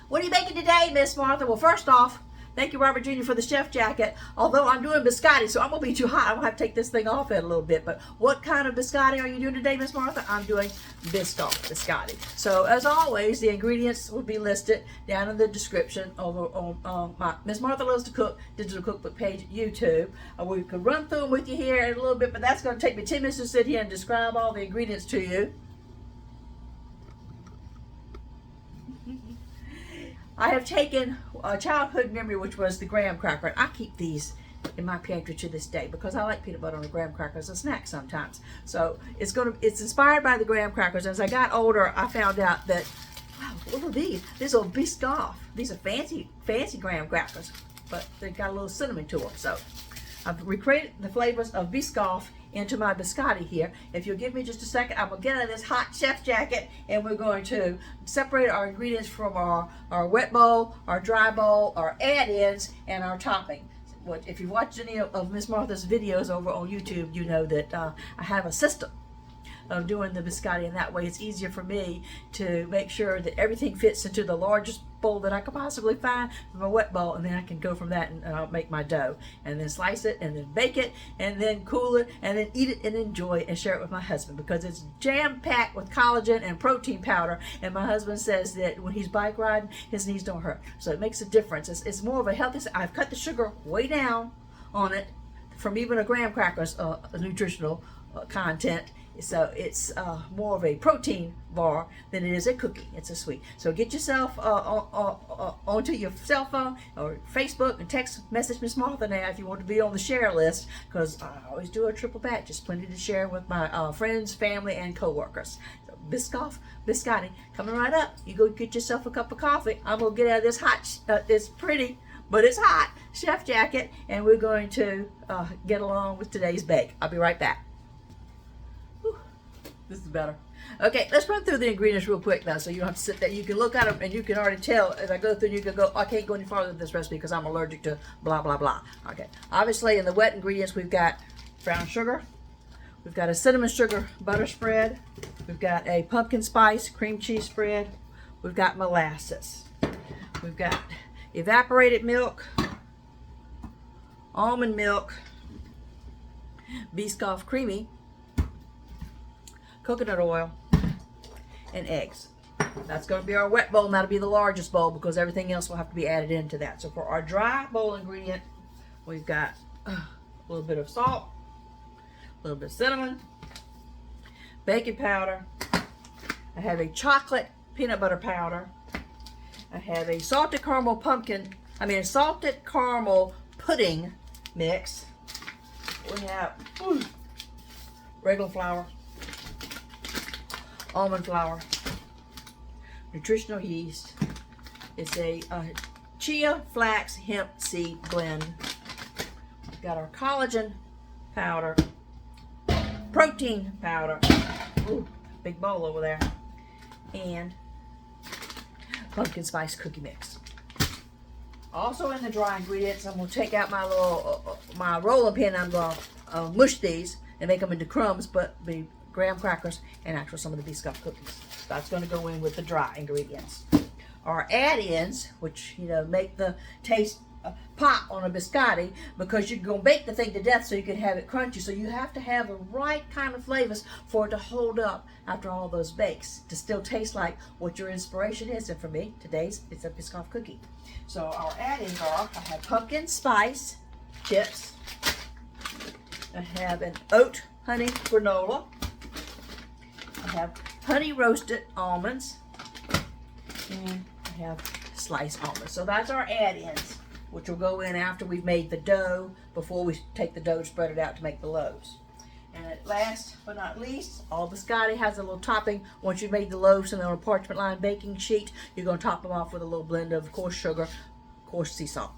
What are you making today, Miss Martha? Well, first off, thank you, Robert Jr., for the chef jacket. Although I'm doing biscotti, so I'm going to be too hot. I'm going to have to take this thing off in a little bit. But what kind of biscotti are you doing today, Miss Martha? I'm doing Biscoff Biscotti. So, as always, the ingredients will be listed down in the description over on my Miss Martha Loves to Cook digital cookbook page at YouTube. We could run through them with you here in a little bit, but that's going to take me 10 minutes to sit here and describe all the ingredients to you. I have taken a childhood memory, which was the graham cracker. I keep these in my pantry to this day because I like peanut butter on the graham cracker as a snack sometimes. So it's inspired by the graham crackers. As I got older, I found out that, wow, what are these? These are Biscoff. These are fancy graham crackers, but they've got a little cinnamon to them. So I've recreated the flavors of Biscoff into my biscotti here. If you'll give me just a second, I'm going to get out of this hot chef jacket and we're going to separate our ingredients from our wet bowl, our dry bowl, our add-ins, and our topping. If you've watched any of Miss Martha's videos over on YouTube, you know that I have a system of doing the biscotti, and that way it's easier for me to make sure that everything fits into the largest bowl that I could possibly find from a wet bowl, and then I can go from that and I'll make my dough and then slice it and then bake it and then cool it and then eat it and enjoy it and share it with my husband because it's jam-packed with collagen and protein powder, and my husband says that when he's bike riding his knees don't hurt, so it makes a difference. It's more of a healthy. I've cut the sugar way down on it from even a graham cracker's nutritional content. So it's more of a protein bar than it is a cookie. It's a sweet. So get yourself onto your cell phone or Facebook and text message Miss Martha now if you want to be on the share list, because I always do a triple batch. Just plenty to share with my friends, family, and co-workers. So Biscoff Biscotti coming right up. You go get yourself a cup of coffee. I'm going to get out of this hot, it's pretty, but it's hot, chef jacket, and we're going to get along with today's bake. I'll be right back. This is better. Okay, let's run through the ingredients real quick now so you don't have to sit there. You can look at them and you can already tell as I go through, you can go, I can't go any farther with this recipe because I'm allergic to blah, blah, blah. Okay, obviously in the wet ingredients we've got brown sugar, we've got a cinnamon sugar butter spread, we've got a pumpkin spice cream cheese spread, we've got molasses, we've got evaporated milk, almond milk, Biscoff creamy, coconut oil, and eggs. That's going to be our wet bowl, and that'll be the largest bowl because everything else will have to be added into that. So for our dry bowl ingredient, we've got a little bit of salt, a little bit of cinnamon, baking powder. I have a chocolate peanut butter powder. I have a salted caramel pudding mix. We have regular flour, almond flour, nutritional yeast. It's a chia, flax, hemp seed blend. We've got our collagen powder, protein powder, ooh, big bowl over there, and pumpkin spice cookie mix. Also in the dry ingredients, I'm going to take out my rolling pin. I'm going to mush these and make them into crumbs, but the graham crackers and actually some of the Biscoff cookies. That's going to go in with the dry ingredients. Our add-ins, which make the taste pop on a biscotti, because you're going to bake the thing to death so you can have it crunchy. So you have to have the right kind of flavors for it to hold up after all those bakes, to still taste like what your inspiration is. And for me, today's it's a Biscoff cookie. So our add-ins are, I have pumpkin spice chips, I have an oat honey granola, I have honey roasted almonds, and I have sliced almonds. So that's our add-ins, which will go in after we've made the dough, before we take the dough, spread it out to make the loaves. And last but not least, all biscotti has a little topping. Once you've made the loaves and on a parchment lined baking sheet, you're going to top them off with a little blend of coarse sugar, coarse sea salt.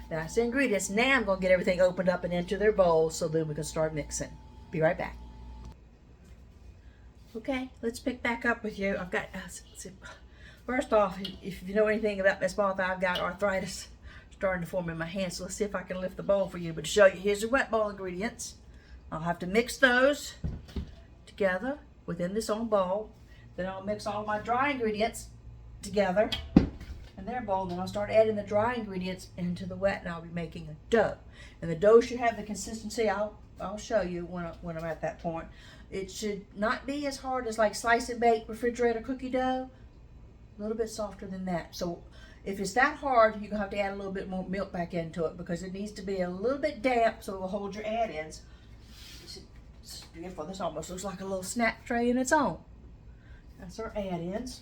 That's the ingredients. Now I'm going to get everything opened up and into their bowls so then we can start mixing. Be right back. Okay, let's pick back up with you. I've got, first off, if you know anything about Miss Martha, I've got arthritis starting to form in my hands. So let's see if I can lift the bowl for you. But to show you, here's your wet bowl ingredients. I'll have to mix those together within this own bowl. Then I'll mix all my dry ingredients together in their bowl. Then I'll start adding the dry ingredients into the wet, and I'll be making a dough. And the dough should have the consistency. I'll show you when I'm at that point. It should not be as hard as like slice and bake refrigerator cookie dough. A little bit softer than that. So if it's that hard, you're gonna have to add a little bit more milk back into it, because it needs to be a little bit damp so it will hold your add-ins. It's beautiful. This almost looks like a little snack tray in its own. That's our add-ins.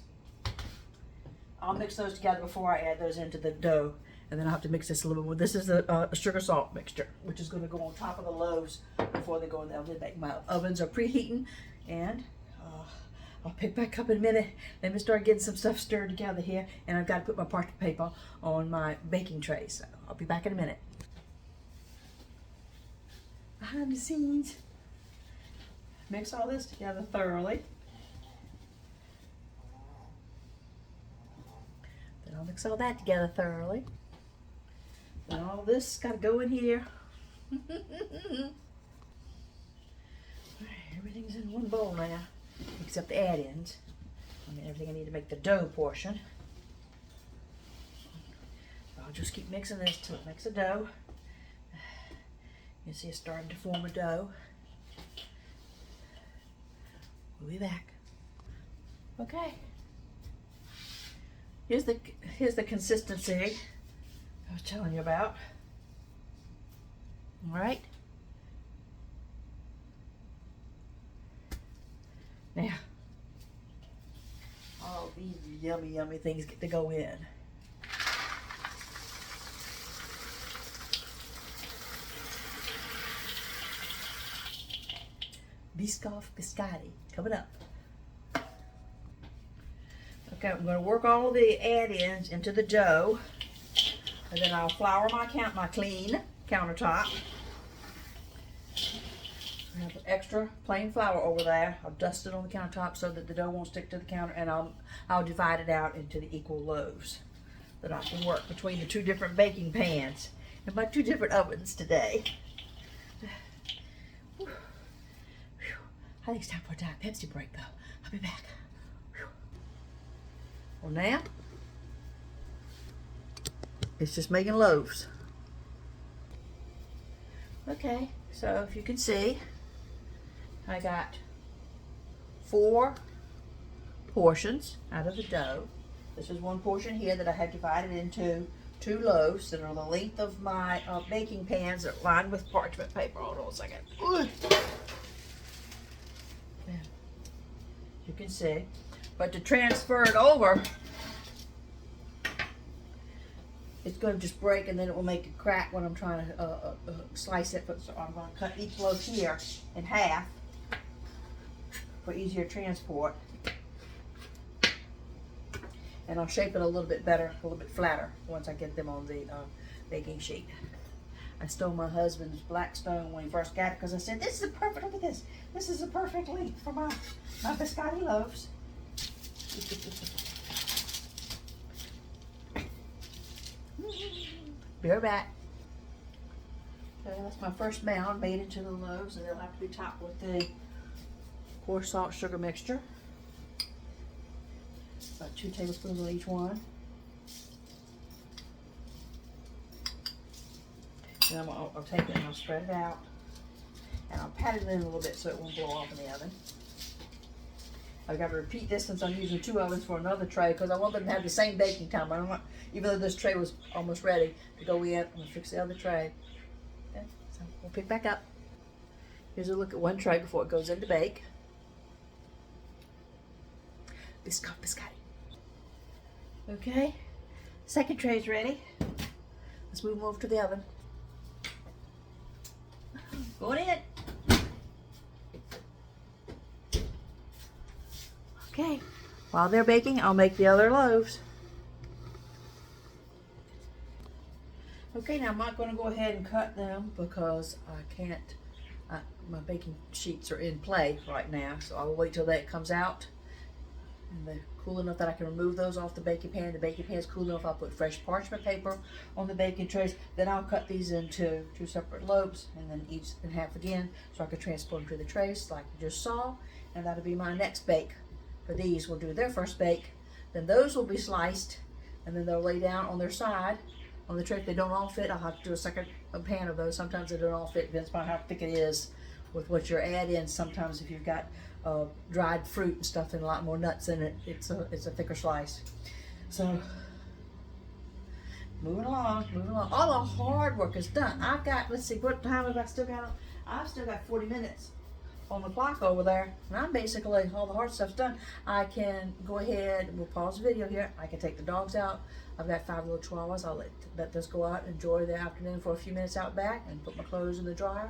I'll mix those together before I add those into the dough, and then I'll have to mix this a little bit more. This is a sugar salt mixture, which is going to go on top of the loaves before they go in the oven to bake. My ovens are preheating, and I'll pick back up in a minute. Let me start getting some stuff stirred together here, and I've got to put my parchment paper on my baking tray, so I'll be back in a minute. Behind the scenes. Mix all this together thoroughly. Then I'll mix all that together thoroughly. Then all this got to go in here. Everything's in one bowl now, except the add-ins. I mean, everything I need to make the dough portion. I'll just keep mixing this till it makes a dough. You see it's starting to form a dough. We'll be back. Okay. Here's the consistency I was telling you about. All right. Now, all these yummy things get to go in. Biscoff Biscotti coming up. Okay, I'm going to work all of the add-ins into the dough, and then I'll flour my clean countertop. I have extra plain flour over there. I'll dust it on the countertop so that the dough won't stick to the counter, and I'll divide it out into the equal loaves that I can work between the two different baking pans and my two different ovens today. I think it's time for a Diet Pepsi break, though. I'll be back. Well, now it's just making loaves. Okay, so if you can see, I got 4 portions out of the dough. This is one portion here that I had divided into 2 loaves that are the length of my baking pans that are lined with parchment paper. Hold on a second. Ooh. You can see, but to transfer it over, it's going to just break, and then it will make a crack when I'm trying to slice it. So I'm going to cut each loaf here in half for easier transport, and I'll shape it a little bit better, a little bit flatter once I get them on the baking sheet. I stole my husband's Blackstone when he first got it, because I said, this is a perfect, look at this. This is a perfect length for my biscotti loaves. Be right back. Okay, that's my first mound made into the loaves, and they'll have to be topped with the coarse salt sugar mixture. About 2 tablespoons on each one. And I'll take it and I'll spread it out, and I'll pat it in a little bit so it won't blow off in the oven. I've got to repeat this since I'm using 2 ovens for another tray, because I want them to have the same baking time. I don't want, even though this tray was almost ready to go in, I'm going to fix the other tray. Okay, so we'll pick back up. Here's a look at one tray before it goes into bake. Biscoff Biscotti. Okay, second tray's ready. Let's move them over to the oven. Going in. Okay, while they're baking, I'll make the other loaves. Okay, now I'm not going to go ahead and cut them because I can't, my baking sheets are in play right now, so I'll wait till that comes out. And they're cool enough that I can remove those off the baking pan. The baking pan is cool enough I'll put fresh parchment paper on the baking trays. Then I'll cut these into 2 separate loaves, and then each in half again, so I can transport them to the trays like you just saw. And that'll be my next bake for these will do their first bake. Then those will be sliced, and then they'll lay down on their side on the tray. If they don't all fit, I'll have to do a second pan of those. Sometimes they don't all fit, depends upon how thick it is with what you're adding. Sometimes if you've got dried fruit and stuff and a lot more nuts in it, it's a thicker slice. So moving along. All the hard work is done. I've got, let's see, what time have I still got? I've still got 40 minutes on the clock over there, and I'm basically, all the hard stuff's done. I can go ahead, we'll pause the video here. I can take the dogs out. I've got 5 little chihuahuas. I'll let this go out and enjoy the afternoon for a few minutes out back, and put my clothes in the dryer,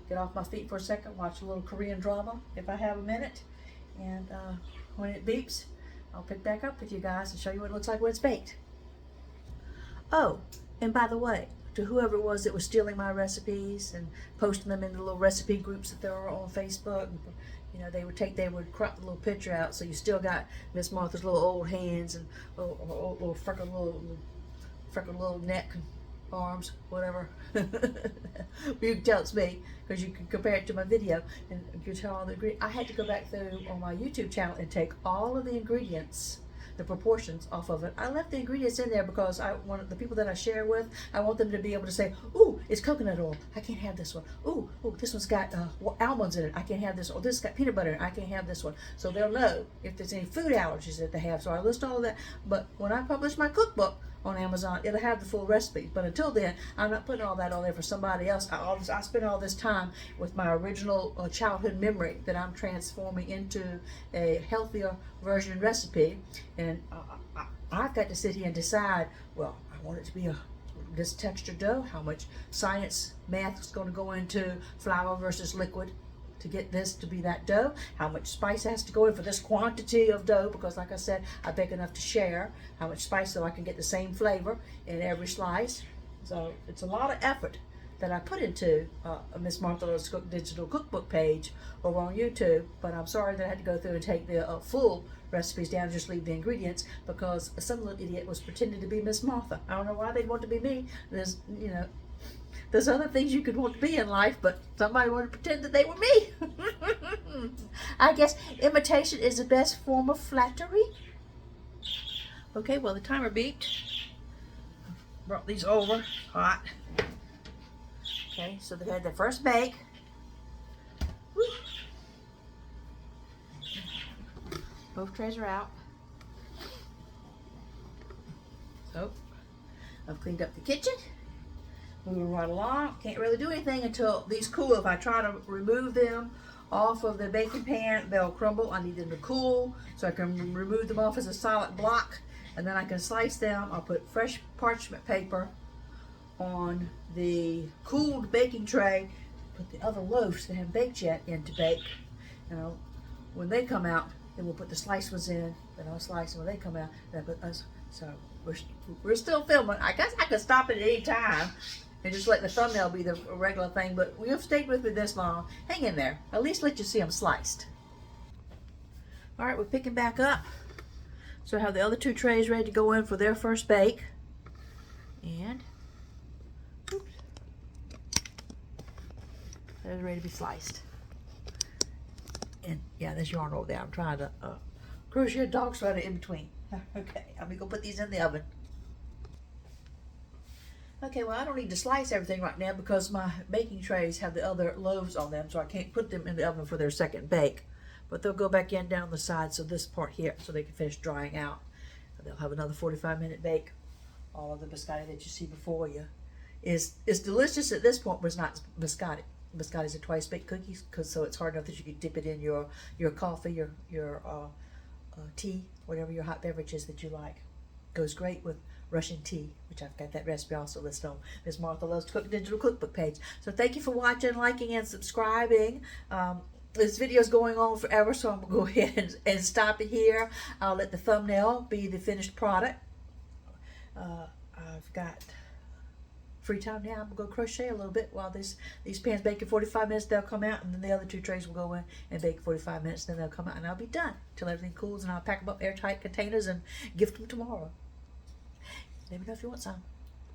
get off my feet for a second, watch a little Korean drama if I have a minute, and when it beeps, I'll pick back up with you guys and show you what it looks like when it's baked. Oh, and by the way, to whoever it was that was stealing my recipes and posting them in the little recipe groups that there are on Facebook, you know, they would crop the little picture out, so you still got Miss Martha's little old hands and little freckled little neck and arms, whatever. You can tell it's me because you can compare it to my video and you tell all the ingredients. I had to go back through on my YouTube channel and take all of the ingredients, the proportions off of it. I left the ingredients in there because I want the people that I share with, I want them to be able to say, ooh, it's coconut oil, I can't have this one. Ooh, this one's got almonds in it, I can't have this one. This has got peanut butter in it, I can't have this one. So they'll know if there's any food allergies that they have. So I list all of that. But when I publish my cookbook on Amazon, it'll have the full recipe. But until then, I'm not putting all that on there for somebody else. I spent all this time with my original childhood memory that I'm transforming into a healthier version recipe, and I've got to sit here and decide, well, I want it to be this texture dough, how much science, math is going to go into flour versus liquid to get this to be that dough, how much spice has to go in for this quantity of dough, because like I said, I bake enough to share, how much spice so I can get the same flavor in every slice. So it's a lot of effort that I put into Miss Martha's digital cookbook page over on YouTube, but I'm sorry that I had to go through and take the full recipes down and just leave the ingredients, because some little idiot was pretending to be Miss Martha. I don't know why they'd want to be me. There's other things you could want to be in life, but somebody wanted to pretend that they were me. I guess imitation is the best form of flattery. Okay, well, the timer beeped. Brought these over, hot. Okay, so they had their first bake. Woo. Both trays are out. So, I've cleaned up the kitchen. Moving right along. Can't really do anything until these cool. If I try to remove them off of the baking pan, they'll crumble. I need them to cool so I can remove them off as a solid block, and then I can slice them. I'll put fresh parchment paper on the cooled baking tray, put the other loaves that haven't baked yet in to bake. When they come out, then we'll put the sliced ones in, then I'll slice them when they come out, then I put us. So we're still filming. I guess I could stop it at any time and just let the thumbnail be the regular thing, but you've stayed with me this long. Hang in there. At least let you see them sliced. All right, we're picking back up. So I have the other two trays ready to go in for their first bake. And they're ready to be sliced. And yeah, there's yarn over there. I'm trying to crochet a dog sweater in between. Okay, I'm gonna go put these in the oven. Okay, well, I don't need to slice everything right now because my baking trays have the other loaves on them, so I can't put them in the oven for their second bake. But they'll go back in down the side, so this part here, so they can finish drying out. They'll have another 45-minute bake. All of the biscotti that you see before you is delicious at this point, but it's not biscotti. Biscottis are twice baked cookies, so it's hard enough that you can dip it in your coffee, your tea, whatever your hot beverage is that you like. Goes great with Russian tea, which I've got that recipe also listed on Miss Martha Loves to Cook digital cookbook page. So thank you for watching, liking, and subscribing. This video is going on forever, so I'm going to go ahead and stop it here. I'll let the thumbnail be the finished product. I've got free time now. I'm going to go crochet a little bit while these pans bake in 45 minutes. They'll come out, and then the other two trays will go in and bake 45 minutes. Then they'll come out, and I'll be done till everything cools, and I'll pack them up airtight containers and gift them tomorrow. Let me know if you want some.